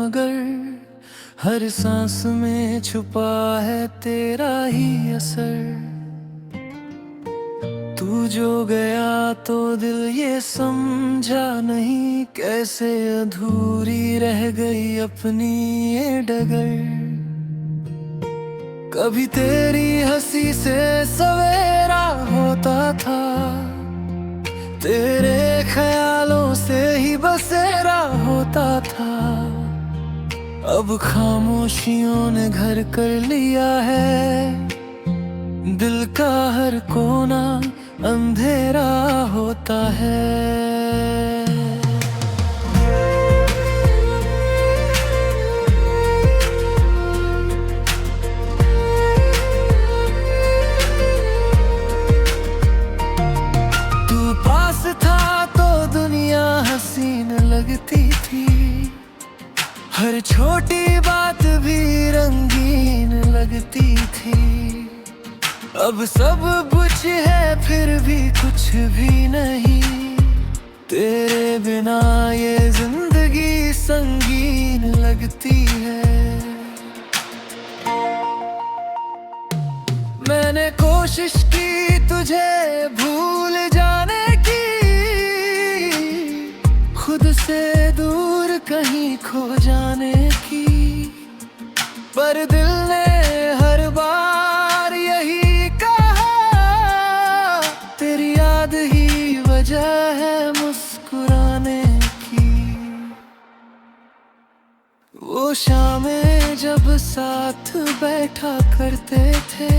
मगर हर सांस में छुपा है तेरा ही असर। तू जो गया तो दिल ये समझा नहीं, कैसे अधूरी रह गई अपनी ये डगर। कभी तेरी हंसी से सवेरा होता था, तेरे ख्यालों से ही बसेरा होता था। अब खामोशियों ने घर कर लिया है, दिल का हर कोना अंधेरा होता है। तू पास था तो दुनिया हसीन लगती थी, हर छोटी बात भी रंगीन लगती थी। अब सब कुछ है फिर भी कुछ भी नहीं, तेरे बिना ये जिंदगी संगीन लगती है। मैंने कोशिश की तुझे भूल जाने की, खुद से दूर कहीं खो जाने की, पर दिल ने हर बार यही वजह है मुस्कुराने की। वो शामें जब साथ बैठा करते थे,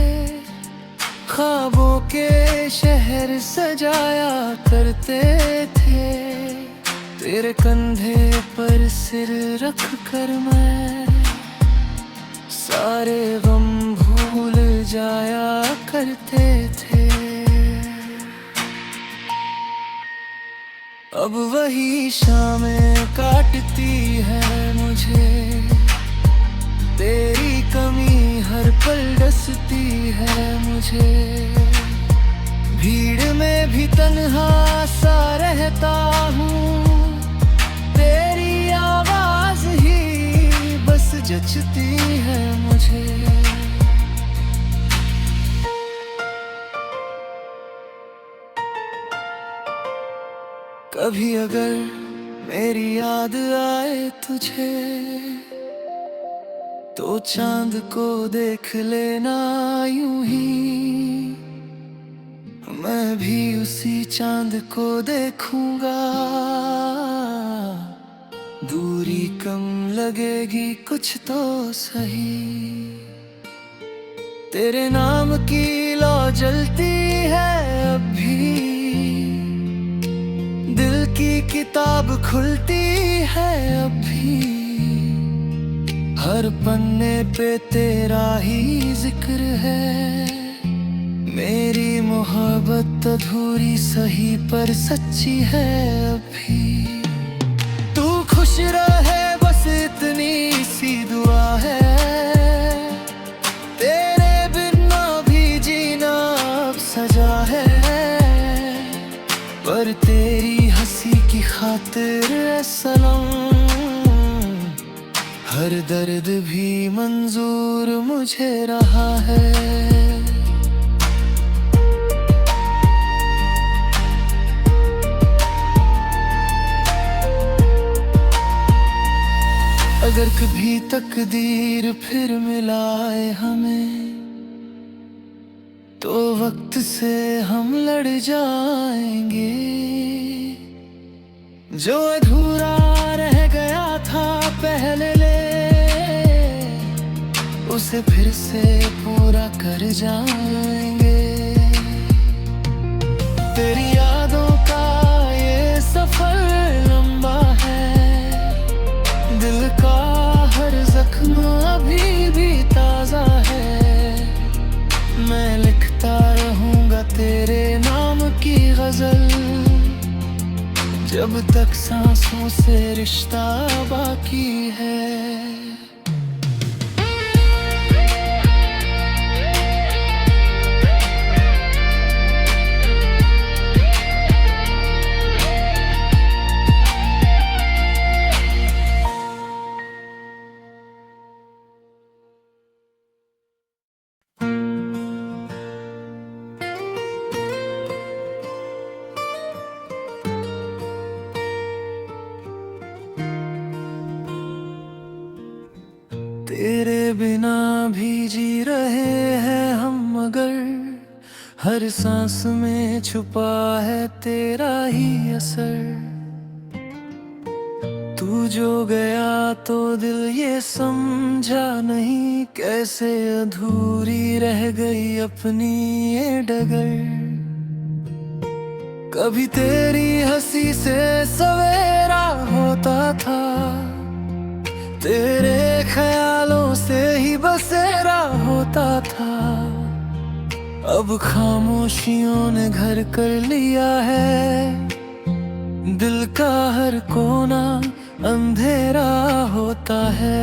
ख्वाबों के शहर सजाया करते थे। तेरे कंधे पर सिर रख कर मैं सारे गम भूल जाया करते थे। अब वही शामें काटती है मुझे, तेरी कमी हर पल डसती है मुझे। भीड़ में भी तन्हा सा रहता हूँ, तेरी आवाज ही बस जचती है मुझे। कभी अगर मेरी याद आए तुझे, तो चांद को देख लेना यूं ही, मैं भी उसी चांद को देखूंगा। दूरी कम लगेगी कुछ तो सही, तेरे नाम की लौ जलती है अब भी। दिल की किताब खुलती है अब भी, हर पन्ने पे तेरा ही जिक्र है। मेरी मोहब्बत अधूरी सही पर सच्ची है अब भी। तू खुश रहे बस इतनी सी दुआ है, तेरे बिना भी जीना अब सजा है। पर तेरी हंसी की खातिर ए सनम, हर दर्द भी मंजूर मुझे रहा है। अगर कभी तकदीर फिर मिलाए हमें, तो वक्त से हम लड़ जाएंगे। जो अधूरा रह गया था पहले ले, उसे फिर से पूरा कर जाएंगे। तेरी यादों का ये सफर लंबा है, दिल का हर जख्म अभी भी ताजा है। मैं लिखता रहूंगा तेरे नाम की गजल, जब तक सांसों से रिश्ता बाकी है। तेरे बिना भी जी रहे हैं हम, मगर हर सांस में छुपा है तेरा ही असर। तू जो गया तो दिल ये समझा नहीं, कैसे अधूरी रह गई अपनी ये डगर। कभी तेरी हंसी से सवेरा होता था, तेरे ख्यालों से ही बसेरा होता था। अब खामोशियों ने घर कर लिया है, दिल का हर कोना अंधेरा होता है।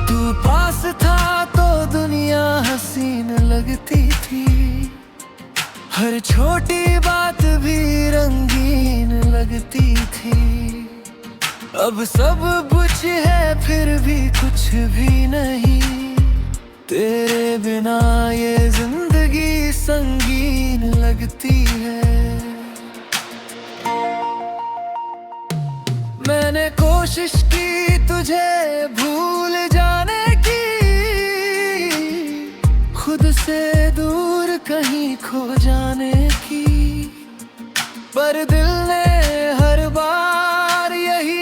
तू पास था तो दुनिया हसीन लगती थी, हर छोटी बात भी रंगीन लगती थी। अब सब कुछ है फिर भी कुछ भी नहीं, तेरे बिना ये जिंदगी संगीन लगती है। मैंने कोशिश की तुझे भूल जाने की, खुद से दूर कहीं खो जाने की, पर दिल ने हर बार यही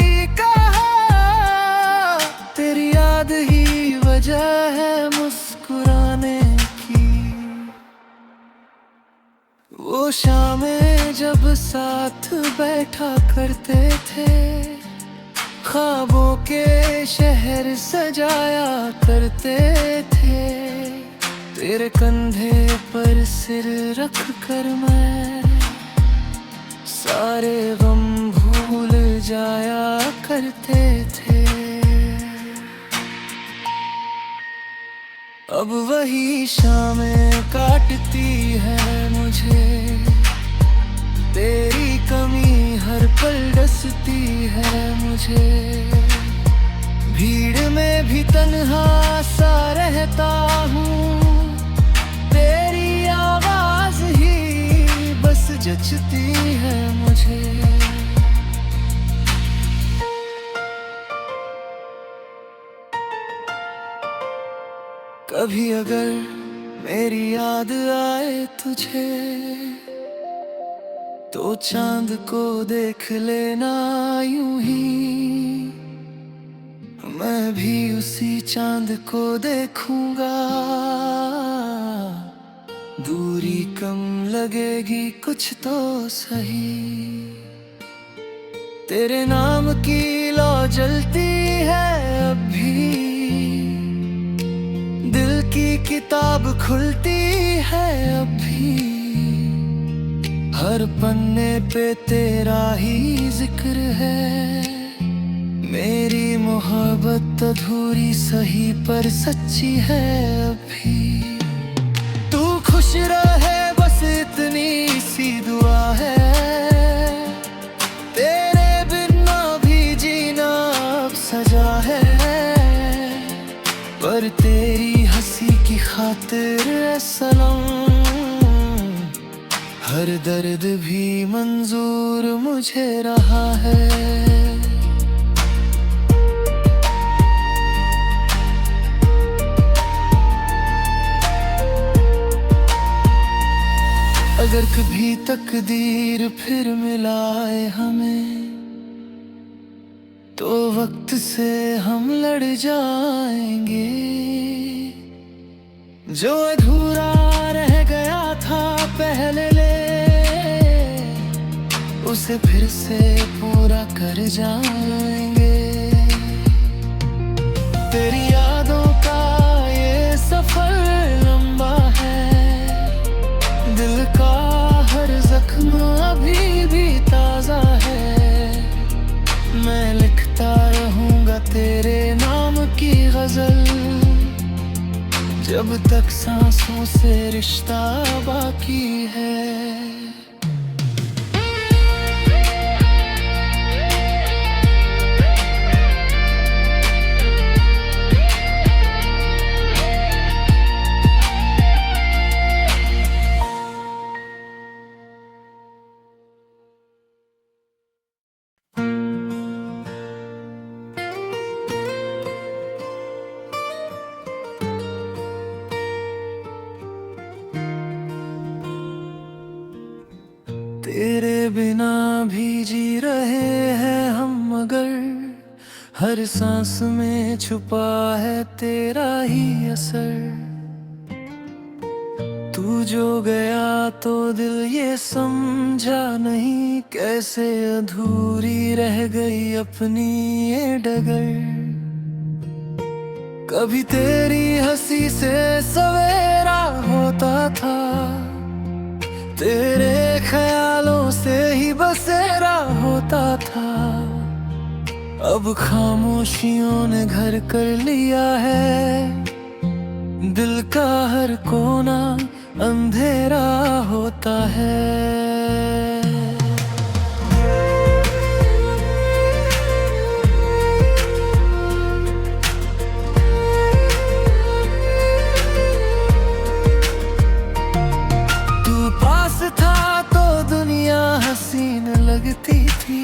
वजह है मुस्कुराने की। वो शामें जब साथ बैठा करते थे, ख्वाबों के शहर सजाया करते थे। तेरे कंधे पर सिर रख कर मैं सारे गम भूल जाया करते थे। अब वही शामें काटती है मुझे, तेरी कमी हर पल डसती है मुझे। भीड़ में भी तन्हा सा रहता हूँ, तेरी आवाज ही बस जचती है मुझे। कभी अगर मेरी याद आए तुझे, तो चांद को देख लेना यूं ही, मैं भी उसी चांद को देखूंगा। दूरी कम लगेगी कुछ तो सही, तेरे नाम की लौ जलती है अब भी। दिल की किताब खुलती है अब भी, हर पन्ने पे तेरा ही जिक्र है। मेरी मोहब्बत अधूरी सही पर सच्ची है अभी। तू खुश रहे बस इतनी सी दुआ है, तेरे बिना भी जीना अब सजा है। पर तेरी हंसी की खातिर सनम, हर दर्द भी मंजूर मुझे रहा है। अगर कभी तकदीर फिर मिलाए हमें, तो वक्त से हम लड़ जाएंगे। जो अधूरा रह गया था पहले ले, उसे फिर से पूरा कर जाएंगे। तेरी यादों का ये सफर लंबा है, दिल का हर जख्म अभी भी ताजा है। मैं लिखता रहूंगा तेरे नाम की गजल, जब तक सांसों से रिश्ता बाकी है। तेरे बिना भी जी रहे हैं हम, मगर हर सांस में छुपा है तेरा ही असर। तू जो गया तो दिल ये समझा नहीं, कैसे अधूरी रह गई अपनी ये डगर। कभी तेरी हंसी से सवेरा होता था, तेरे ख्यालों से ही बसेरा होता था। अब खामोशियों ने घर कर लिया है, दिल का हर कोना अंधेरा होता है। तू पास था तो दुनिया हसीन लगती थी,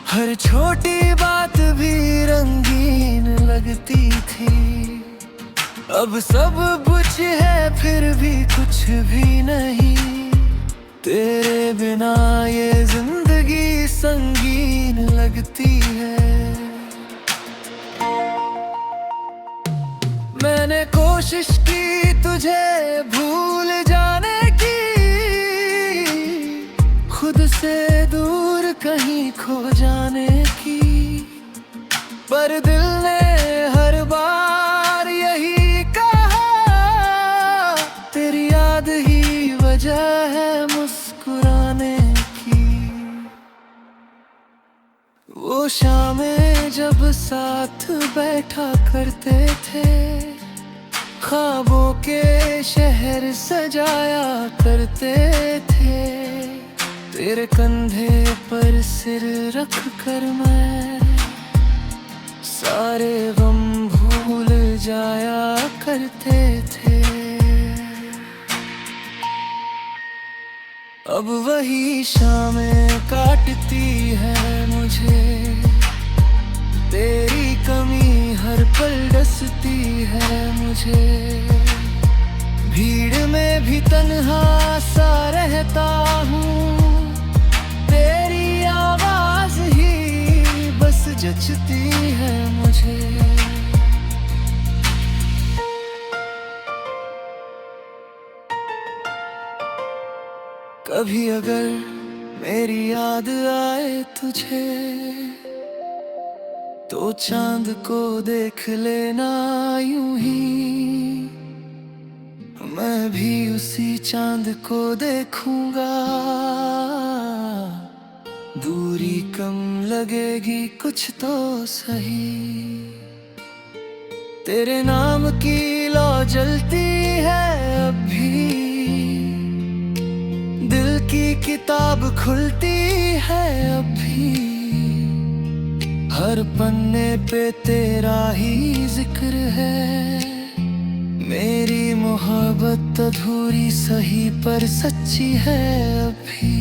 हर छोटी बात भी रंगीन लगती थी। अब सब कुछ है फिर भी कुछ भी नहीं, तेरे बिना ये जिंदगी संगीन लगती है। मैंने कोशिश की तुझे भूल जाने की, खुद से दूर कहीं खो जाने की, पर दिल ने हर बार यही वजह है मुस्कुराने की। वो शामें जब साथ बैठा करते थे, ख्वाबों के शहर सजाया करते थे। तेरे कंधे पर सिर रख कर मैं सारे गम भूल जाया करते थे। अब वही शामें काटती है मुझे, तेरी कमी हर पल डसती है मुझे। भीड़ में भी तन्हा सा रहता हूँ, तेरी आवाज ही बस जचती है मुझे। कभी अगर मेरी याद आए तुझे, तो चांद को देख लेना यूं ही, मैं भी उसी चांद को देखूंगा। दूरी कम लगेगी कुछ तो सही, तेरे नाम की लौ जलती है अब भी। दिल की किताब खुलती है अब भी, हर पन्ने पे तेरा ही जिक्र है। मेरी मोहब्बत अधूरी सही पर सच्ची है अभी।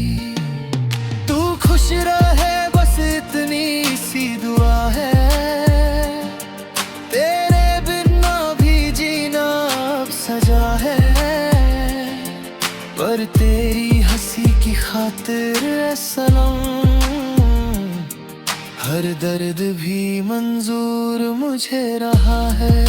तू खुश रहे बस इतनी सी दुआ है, तेरे बिना भी जीना अब सजा है। पर तेरी हंसी की खातिर सनम, हर दर्द भी मंजूर मुझे रहा है।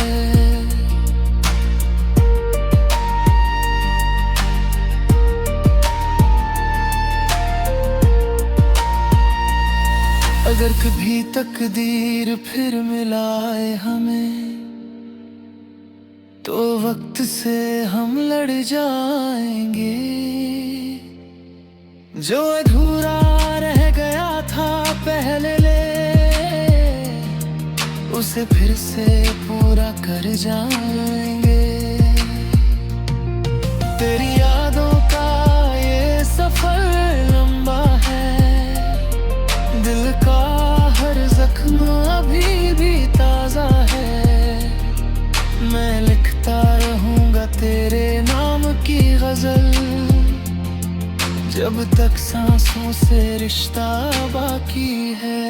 अगर कभी तकदीर फिर मिलाए हमें, तो वक्त से हम लड़ जाएंगे। जो अधूरा रह गया था पहले ले, उसे फिर से पूरा कर जाएंगे। तेरी यादों का ये सफर लंबा है, दिल का हर जख्म अभी भी ताजा है। मैं लिखता रहूंगा तेरे नाम की गजल, जब तक सांसों से रिश्ता बाकी है।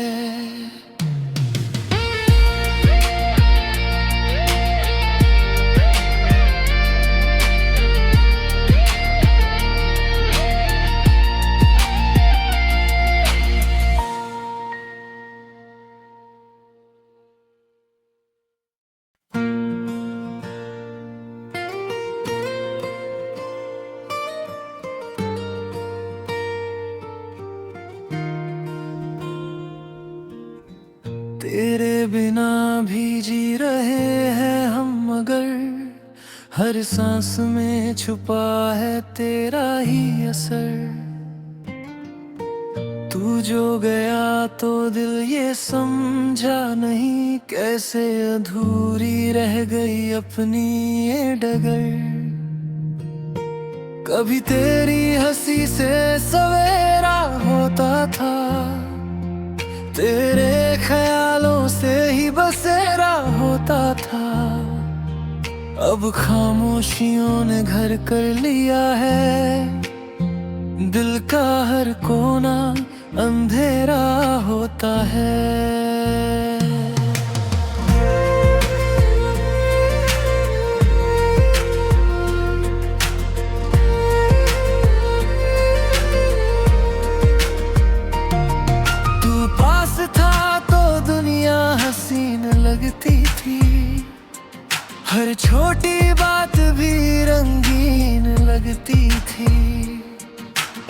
तेरे बिना भी जी रहे हैं हम, मगर हर सांस में छुपा है तेरा ही असर। तू जो गया तो दिल ये समझा नहीं, कैसे अधूरी रह गई अपनी ये डगर। कभी तेरी हंसी से सवेरा होता था, तेरे ख्यालों से ही बसेरा होता था। अब खामोशियों ने घर कर लिया है, दिल का हर कोना अंधेरा होता है। तू पास था तो दुनिया हसीन लगती थी, हर छोटी बात भी रंगीन लगती थी।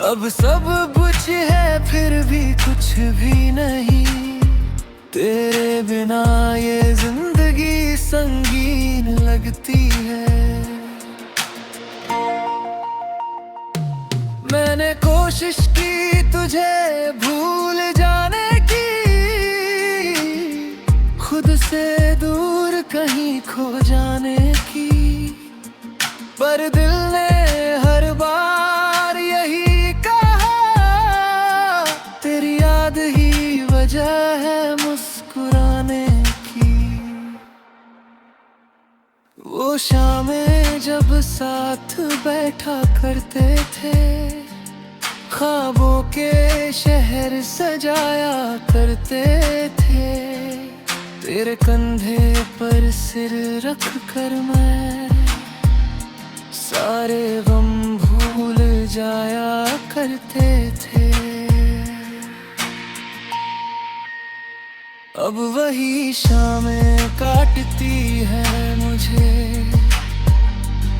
अब सब कुछ है फिर भी कुछ भी नहीं, तेरे बिना ये जिंदगी संगीन लगती है। मैंने कोशिश की तुझे भूल जाने की, खुद से दूर कहीं खो जाने की, पर दिल ने हर बार यही वजह है मुस्कुराने की। वो शामें जब साथ बैठा करते थे, ख्वाबों के शहर सजाया करते थे। तेरे कंधे पर सिर रख कर मैं सारे गम भूल जाया करते थे। अब वही शामें काटती है मुझे,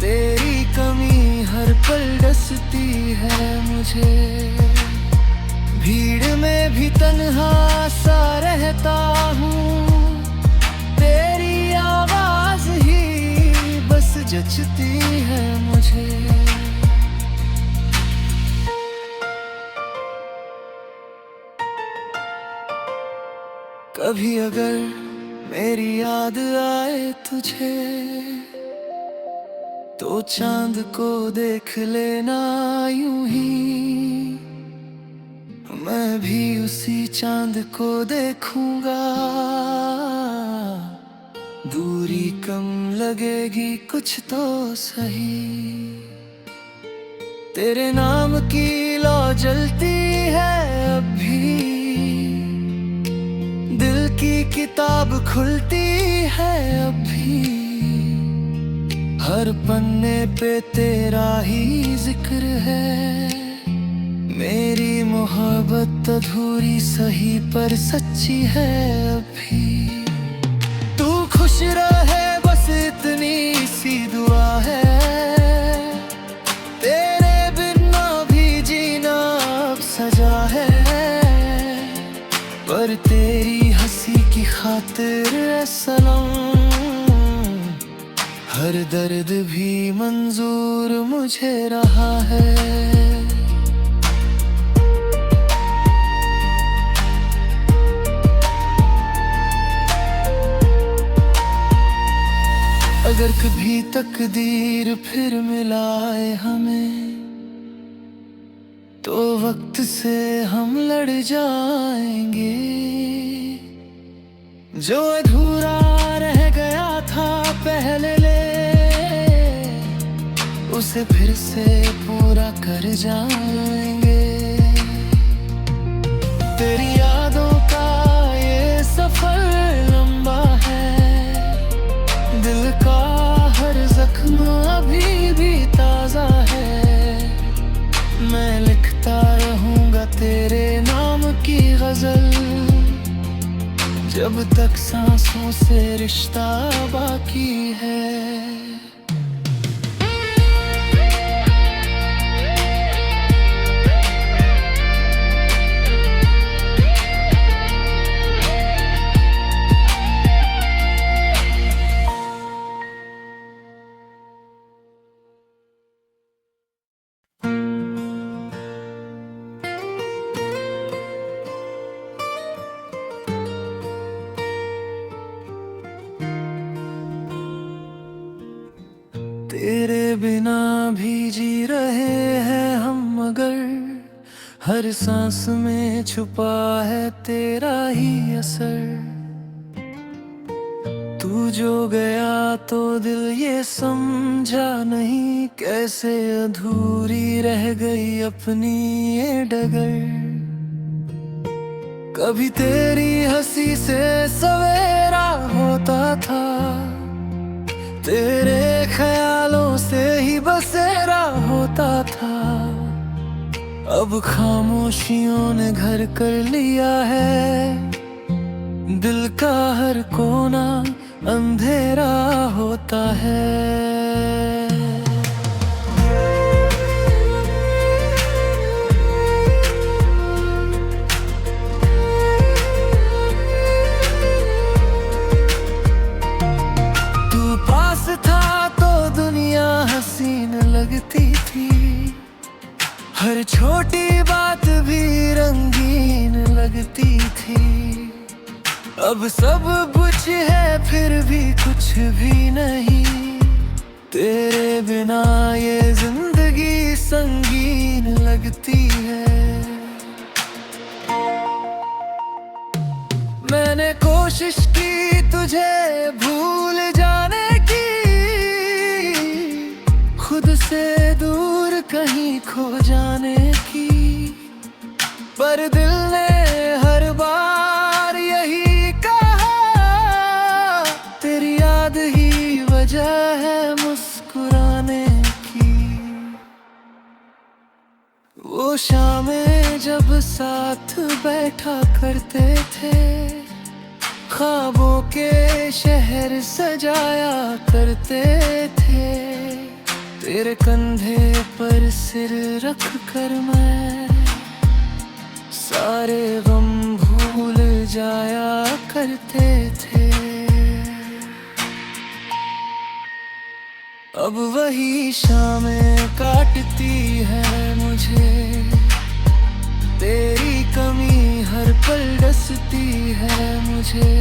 तेरी कमी हर पल डसती है मुझे। भीड़ में भी तन्हा सा रहता हूँ, तेरी आवाज ही बस जचती है मुझे। कभी अगर मेरी याद आए तुझे, तो चांद को देख लेना यूं ही, मैं भी उसी चांद को देखूंगा। दूरी कम लगेगी कुछ तो सही, तेरे नाम की लौ जलती है अब भी। दिल की किताब खुलती है अब भी, हर पन्ने पे तेरा ही जिक्र है। मेरी मोहब्बत अधूरी सही पर सच्ची है अभी। तू खुश रहे बस इतनी सी दुआ है, तेरे बिना भी जीना अब सजा है। पर तेरी हंसी की खातिर सनम, हर दर्द भी मंजूर मुझे रहा है। अगर कभी तकदीर फिर मिलाए हमें, तो वक्त से हम लड़ जाएंगे। जो अधूरा रह गया था पहले उसे फिर से पूरा कर जाएंगे। तेरी यादों का ये सफर लंबा है, दिल का हर जख्म अभी भी ताजा है। मैं लिखता रहूंगा तेरे नाम की गजल, जब तक सांसों से रिश्ता बाकी है। बिना भी जी रहे हैं हम, मगर हर सांस में छुपा है तेरा ही असर। तू जो गया तो दिल ये समझा नहीं, कैसे अधूरी रह गई अपनी ये डगर। कभी तेरी हंसी से सवेरा होता था, तेरे ख्यालों से ही बसेरा होता था। अब खामोशियों ने घर कर लिया है, दिल का हर कोना अंधेरा होता है। तू पास था तो दुनिया हसीन लगती थी, हर छोटी बात भी रंगीन लगती थी। अब सब कुछ है फिर भी कुछ भी नहीं, तेरे बिना ये जिंदगी संगीन लगती है। मैंने कोशिश की तुझे भूल जाने की, खुद से दूर कहीं खो जाने की, पर दिल ने हर बार यही वजह है मुस्कुराने की। वो शामें जब साथ बैठा करते थे, ख्वाबों के शहर सजाया करते थे। तेरे कंधे पर सिर रख कर मैं सारे गम भूल जाया करते थे। अब वही शामें काटती है मुझे, तेरी कमी हर पल डसती है मुझे।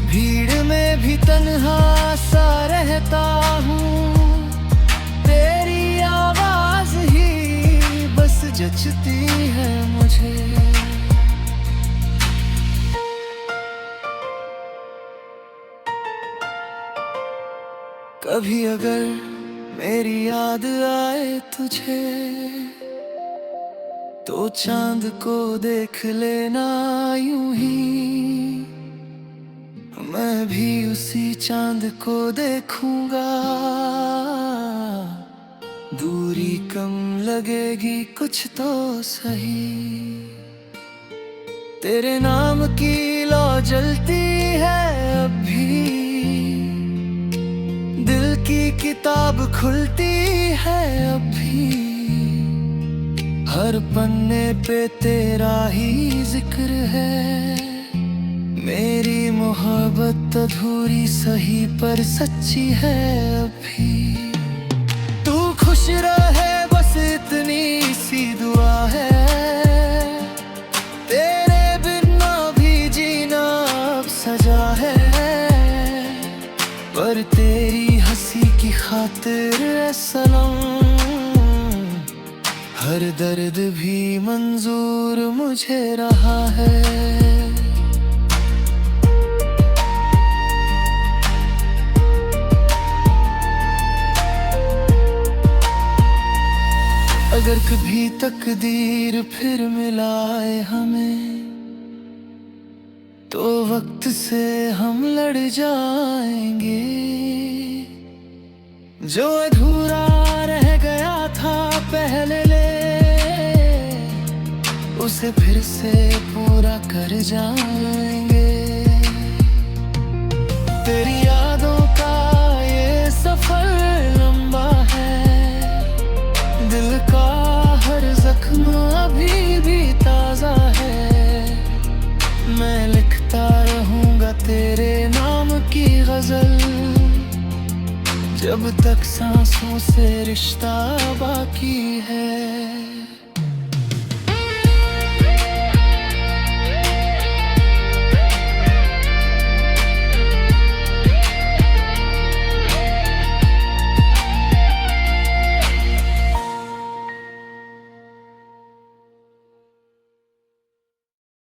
भीड़ में भी तन्हा सा रहता हूँ, तेरी आवाज ही बस जचती है मुझे। कभी अगर मेरी याद आए तुझे, तो चांद को देख लेना यूं ही, मैं भी उसी चांद को देखूंगा। दूरी कम लगेगी कुछ तो सही, तेरे नाम की लौ जलती है अब भी। दिल की किताब खुलती है अब भी, हर पन्ने पे तेरा ही जिक्र है। मेरी मोहब्बत अधूरी सही पर सच्ची है अभी। तू खुश रहे बस इतनी सी दुआ है, तेरे बिना भी जीना अब सजा है। पर तेरी हंसी की खातिर ऐ सनम, हर दर्द भी मंजूर मुझे रहा है। अगर कभी तकदीर फिर मिलाए हमें, तो वक्त से हम लड़ जाएंगे। जो अधूरा रह गया था पहले उसे फिर से पूरा कर जाएंगे। तेरी यादों का ये सफर लंबा है, दिल का हर जख्म अभी भी ताजा है। मैं लिखता रहूंगा तेरे नाम की गजल, जब तक सांसों से रिश्ता